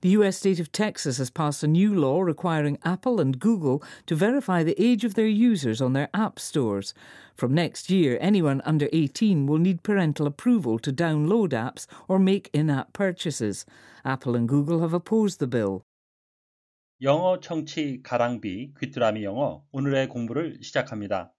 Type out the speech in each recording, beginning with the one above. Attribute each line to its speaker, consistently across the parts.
Speaker 1: The US state of Texas has passed a new law requiring Apple and Google to verify the age of their users on their app stores. From next year, anyone under 18 will need parental approval to download apps or make in-app purchases. Apple and Google have opposed the bill.
Speaker 2: 영어 청취 가랑비 귀뚜라미 영어 오늘의 공부를 시작합니다.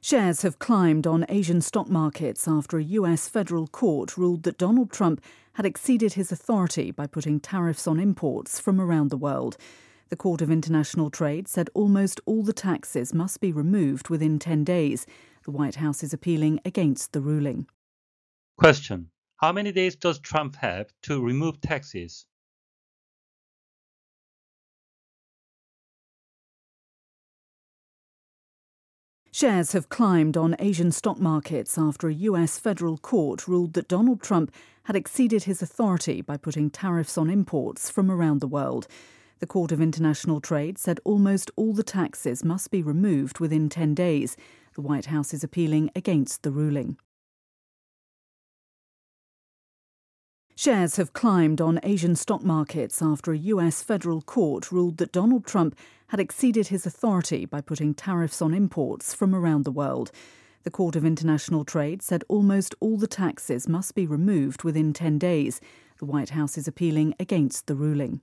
Speaker 3: Shares have climbed on Asian stock markets after a US federal court ruled that Donald Trump had exceeded his authority by putting tariffs on imports from around the world. The Court of International Trade said almost all the taxes must be removed within 10 days. The White House is appealing against the ruling.
Speaker 2: Question. How many days does Trump have to remove taxes?
Speaker 3: Shares have climbed on Asian stock markets after a US federal court ruled that Donald Trump had exceeded his authority by putting tariffs on imports from around the world. The Court of International Trade said almost all the taxes must be removed within 10 days. The White House is appealing against the ruling. Shares have climbed on Asian stock markets after a US federal court ruled that Donald Trump had exceeded his authority by putting tariffs on imports from around the world. The Court of International Trade said almost all the taxes must be removed within 10 days. The White House is appealing against the ruling.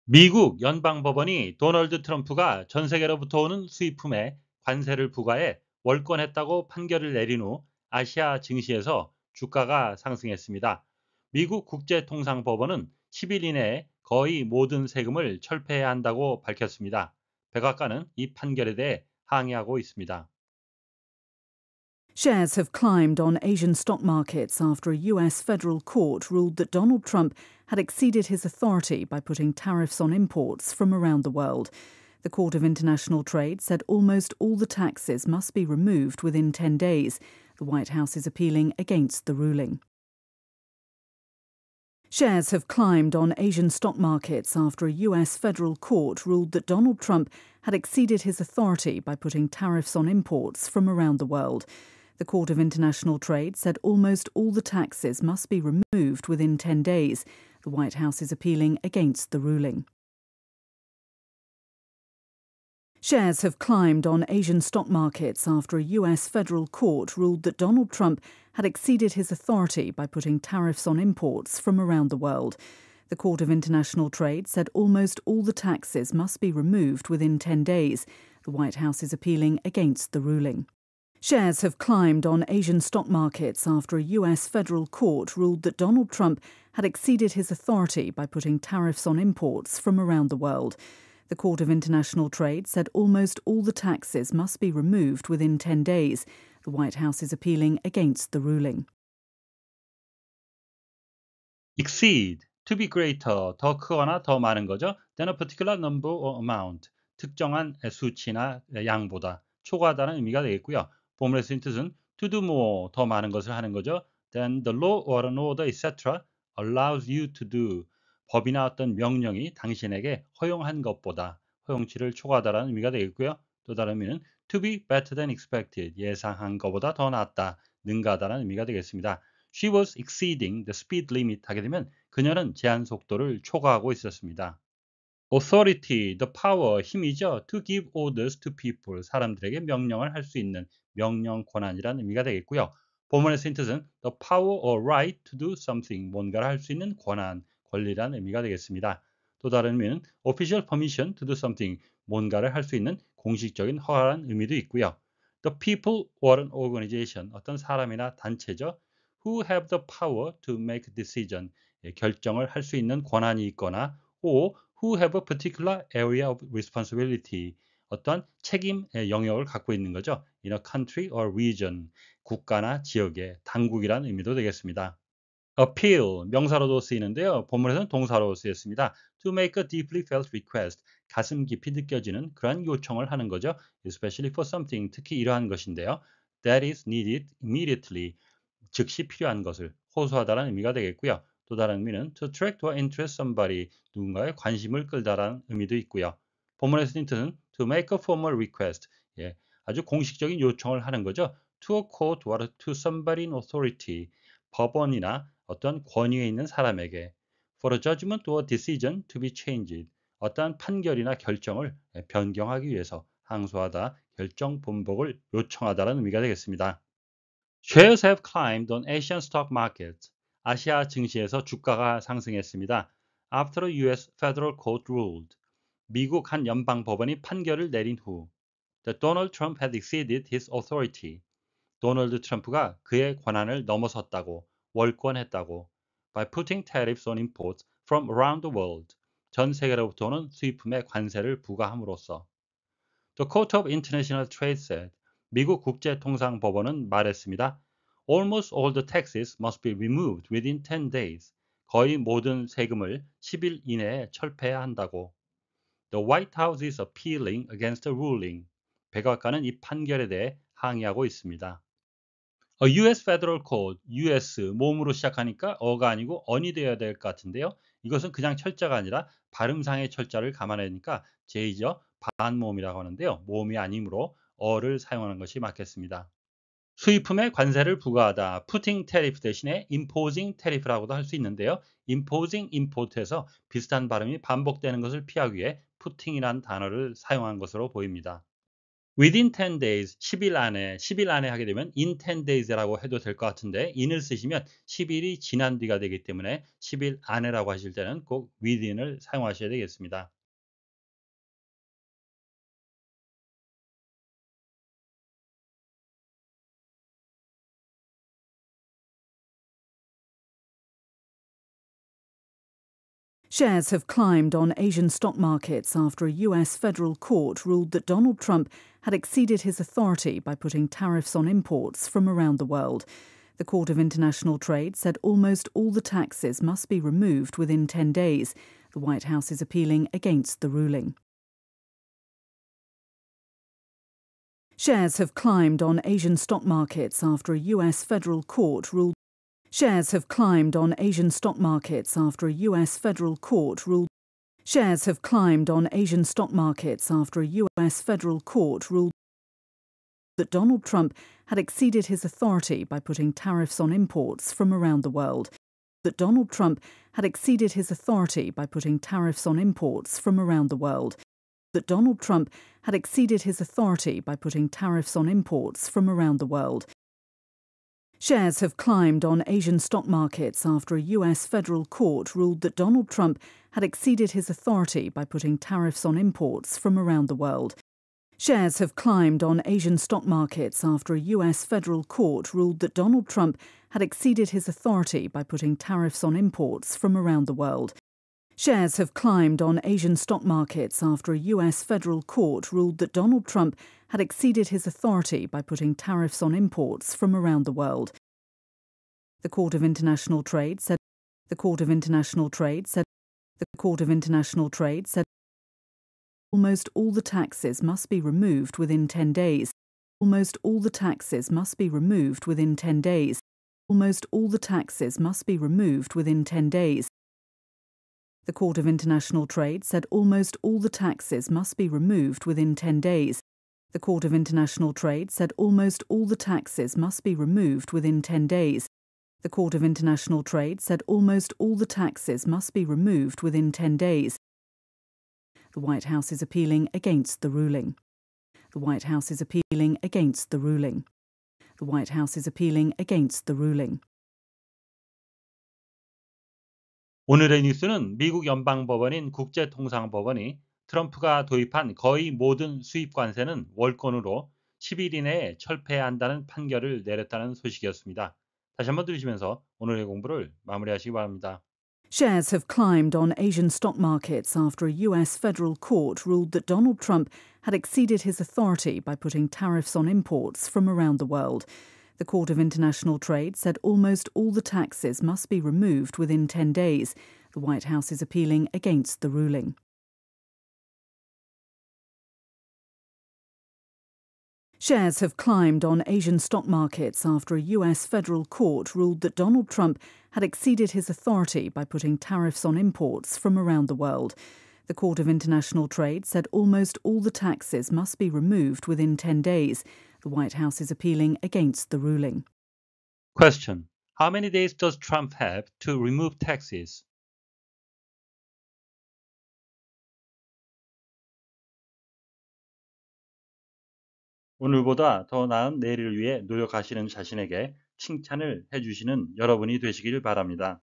Speaker 2: 미국 연방법원이 도널드 트럼프가 전 세계로부터 오는 수입품에 관세를 부과해 월권했다고 판결을 내린 후 아시아 증시에서 주가가 상승했습니다. 미국 국제통상법원은 10일 이내에 거의 모든 세금을 철폐해야 한다고 밝혔습니다. 백악관은 이 판결에 대해 항의하고 있습니다.
Speaker 3: Shares have climbed on Asian stock markets after a US federal court ruled that Donald Trump had exceeded his authority by putting tariffs on imports from around the world. The Court of International Trade said almost all the taxes must be removed within 10 days. The White House is appealing against the ruling. Shares have climbed on Asian stock markets after a US federal court ruled that Donald Trump had exceeded his authority by putting tariffs on imports from around the world. The Court of International Trade said almost all the taxes must be removed within 10 days. The White House is appealing against the ruling. Shares have climbed on Asian stock markets after a US federal court ruled that Donald Trump had exceeded his authority by putting tariffs on imports from around the world. The Court of International Trade said almost all the taxes must be removed within 10 days. The White House is appealing against the ruling. Shares have climbed on Asian stock markets after a US federal court ruled that Donald Trump had exceeded his authority by putting tariffs on imports from around the world. The Court of International Trade said almost all the taxes must be removed within 10 days. The White House is appealing against the ruling.
Speaker 2: Exceed, to be greater, 더 크거나 더 많은 거죠. than a particular number or amount, 특정한 수치나 양보다 초과하다는 의미가 되겠고요. 보물의 쓰인 뜻은 to do more, 더 많은 것을 하는 거죠. than the law or an order, etc. allows you to do, 법이나 어떤 명령이 당신에게 허용한 것보다 허용치를 초과하다라는 의미가 되겠고요. 또 다른 의미는 to be better than expected, 예상한 것보다 더 낫다, 능가하다라는 의미가 되겠습니다. She was exceeding the speed limit 하게 되면 그녀는 제한 속도를 초과하고 있었습니다. Authority, the power, 힘이죠. To give orders to people, 사람들에게 명령을 할 수 있는 명령 권한이라는 의미가 되겠고요. 본문의 쓰인 뜻은 the power or right to do something, 뭔가를 할 수 있는 권한, 권리라는 의미가 되겠습니다. 또 다른 의미는 official permission to do something, 뭔가를 할 수 있는 공식적인 허가라는 의미도 있고요. The people or an organization, 어떤 사람이나 단체죠. Who have the power to make decision, 결정을 할 수 있는 권한이 있거나 or who have a particular area of responsibility, 어떤 책임의 영역을 갖고 있는 거죠. In a country or region, 국가나 지역의 당국이라는 의미도 되겠습니다. appeal, 명사로도 쓰이는데요. 본문에서는 동사로 쓰였습니다. to make a deeply felt request, 가슴 깊이 느껴지는 그러한 요청을 하는 거죠. especially for something, 특히 이러한 것인데요. that is needed immediately, 즉시 필요한 것을 호소하다라는 의미가 되겠고요. 또 다른 의미는 to attract or interest somebody, 누군가의 관심을 끌다라는 의미도 있고요. 본문의 쓰인 뜻은 to make a formal request, 아주 공식적인 요청을 하는 거죠. to a court or to somebody in authority, 법원이나 어떤 권위에 있는 사람에게 for a judgment or decision to be changed, 어떠한 판결이나 결정을 변경하기 위해서 항소하다, 결정 번복을 요청하다라는 의미가 되겠습니다. Shares have climbed on Asian stock markets. 아시아 증시에서 주가가 상승했습니다. After a U.S. federal court ruled. 미국 한 연방 법원이 판결을 내린 후 that Donald Trump had exceeded his authority. 도널드 트럼프가 그의 권한을 넘어섰다고, 월권했다고 by putting tariffs on imports from around the world. 전 세계로부터 오는 수입품에 관세를 부과함으로써 The Court of International Trade said. 미국 국제통상법원은 말했습니다. Almost all the taxes must be removed within 10 days. 거의 모든 세금을 10일 이내에 철폐해야 한다고. The White House is appealing against the ruling. 백악관은 이 판결에 대해 항의하고 있습니다. A U.S. Federal Court, U.S. 모음으로 시작하니까 어가 아니고 언이 되어야 될 것 같은데요. 이것은 그냥 철자가 아니라 발음상의 철자를 감안하니까 제2죠. 반모음이라고 하는데요. 모음이 아니므로 어를 사용하는 것이 맞겠습니다. 수입품에 관세를 부과하다, putting tariff 대신에 imposing tariff라고도 할 수 있는데요. imposing import에서 비슷한 발음이 반복되는 것을 피하기 위해 putting이라는 단어를 사용한 것으로 보입니다. Within 10 days, 10일 안에 하게 되면 in 10 days라고 해도 될 것 같은데 in을 쓰시면 10일이 지난 뒤가 되기 때문에 10일 안에라고 하실 때는 꼭 within을 사용하셔야 되겠습니다.
Speaker 3: Shares have climbed on Asian stock markets after a US federal court ruled that Donald Trump had exceeded his authority by putting tariffs on imports from around the world. The Court of International Trade said almost all the taxes must be removed within 10 days. The White House is appealing against the ruling. Shares have climbed on Asian stock markets after a US federal court ruled Shares have climbed on Asian stock markets after a US federal court ruled Shares have climbed on Asian stock markets after a US federal court ruled that Donald Trump had exceeded his authority by putting tariffs on imports from around the world. That Donald Trump had exceeded his authority by putting tariffs on imports from around the world. That Donald Trump had exceeded his authority by putting tariffs on imports from around the world. Shares have climbed on Asian stock markets after a US federal court ruled that Donald Trump had exceeded his authority by putting tariffs on imports from around the world. Shares have climbed on Asian stock markets after a US federal court ruled that Donald Trump had exceeded his authority by putting tariffs on imports from around the world. Shares have climbed on Asian stock markets after a US federal court ruled that Donald Trump had exceeded his authority by putting tariffs on imports from around the world. The Court of International Trade said almost all the taxes must be removed within 10 days. Almost all the taxes must be removed within 10 days. Almost all the taxes must be removed within 10 days. The Court of International Trade said almost all the taxes must be removed within 10 days. The Court of International Trade said almost all the taxes must be removed within 10 days. The Court of International Trade said almost all the taxes must be removed within 10 days. The White House is appealing against the ruling. The White House is appealing against the ruling. The White House is appealing against the ruling.
Speaker 2: 오늘의 뉴스는 미국 연방법원인 국제통상법원이 트럼프가 도입한 거의 모든 수입 관세는 월권으로 10일 이내에 철폐해야 한다는 판결을 내렸다는 소식이었습니다. 다시 한번 들으시면서 오늘의 공부를 마무리하시기 바랍니다.
Speaker 3: Shares have climbed on Asian stock markets after a US federal court ruled that Donald Trump had exceeded his authority by putting tariffs on imports from around the world. The Court of International Trade said almost all the taxes must be removed within 10 days. The White House is appealing against the ruling. Shares have climbed on Asian stock markets after a US federal court ruled that Donald Trump had exceeded his authority by putting tariffs on imports from around the world. The Court of International Trade said almost all the taxes must be removed within 10 days. The White House is appealing against the ruling.
Speaker 2: Question. How many days does Trump have to remove taxes? 오늘보다 더 나은 내일을 위해 노력하시는 자신에게 칭찬을 해주시는 여러분이 되시길 바랍니다.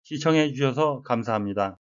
Speaker 2: 시청해 주셔서 감사합니다.